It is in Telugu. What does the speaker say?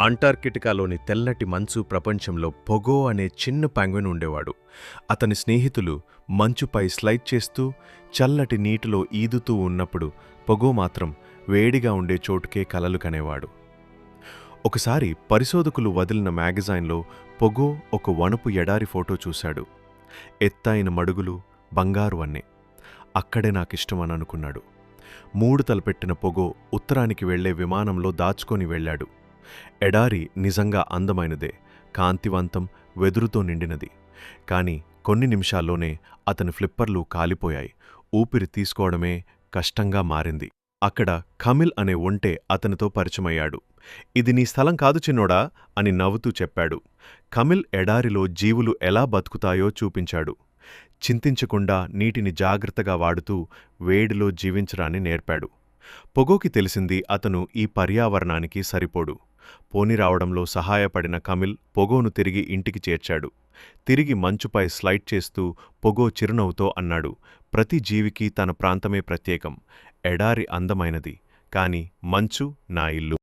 అంటార్కిటికాలోని తెల్లటి మంచు ప్రపంచంలో పొగో అనే చిన్న పెంగ్విన్ ఉండేవాడు. అతని స్నేహితులు మంచుపై స్లైడ్ చేస్తూ చల్లటి నీటిలో ఈదుతూ ఉన్నప్పుడు పొగో మాత్రం వేడిగా ఉండే చోటుకే కలలు కనేవాడు. ఒకసారి పరిశోధకులు వదిలిన మ్యాగజైన్లో పొగో ఒక వణుపు ఎడారి ఫోటో చూశాడు. ఎత్తైన మడుగులు, బంగారు వన్నె. అక్కడే నాకిష్టమని అనుకున్నాడు. 3 తలపెట్టిన పొగో ఉత్తరానికి వెళ్లే విమానంలో దాచుకొని వెళ్ళాడు. ఎడారి నిజంగా అందమైనదే, కాంతివంతం, వెదురుతో నిండినది. కాని కొన్ని నిమిషాల్లోనే అతని ఫ్లిప్పర్లు కాలిపోయాయి. ఊపిరి తీసుకోవడమే కష్టంగా మారింది. అక్కడ కమిల్ అనే ఒంటె అతనితో పరిచయమయ్యాడు. ఇది నీ స్థలం కాదు చిన్నోడా అని నవ్వుతూ చెప్పాడు. కమిల్ ఎడారిలో జీవులు ఎలా బతుకుతాయో చూపించాడు. చింతించకుండా నీటిని జాగ్రత్తగా వాడుతూ వేడిలో జీవించడాన్ని నేర్పాడు. పొగోకి తెలిసింది అతను ఈ పర్యావరణానికి సరిపోడు. పోని రావడంలో సహాయపడిన కమిల్ పొగోను తిరిగి ఇంటికి చేర్చాడు. తిరిగి మంచుపై స్లైడ్ చేస్తూ పొగో చిరునవ్వుతో అన్నాడు, ప్రతి జీవికి తన ప్రాంతమే ప్రత్యేకం. ఎడారి అందమైనది, కాని మంచు నా ఇల్లు.